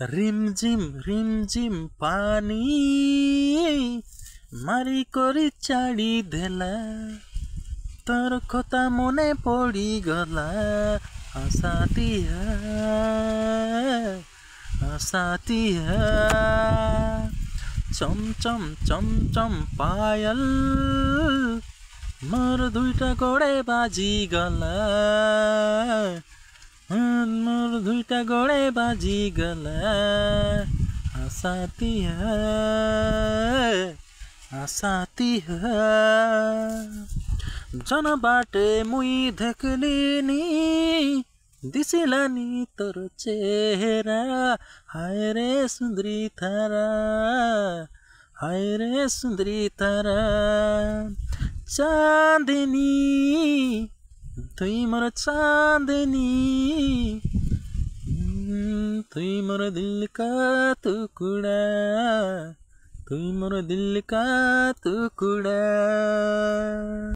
रिमझिम पानी मारी करी चाड़ी देला तोर कथा मने पड़ी गला साथिया चम पायल मोर दुईटा गोड़े बाजी गला मोर दुईटा गोड़े बाजी गला साथिया जन बाटे मुई देखलिनी दिसिला नि तोर चेहरा हाय रे सुंदरी तारा चांदनी तुई मोर चांदनी तुई मोर दिल का टुकड़ा तुई मोर दिल का टुकड़ा।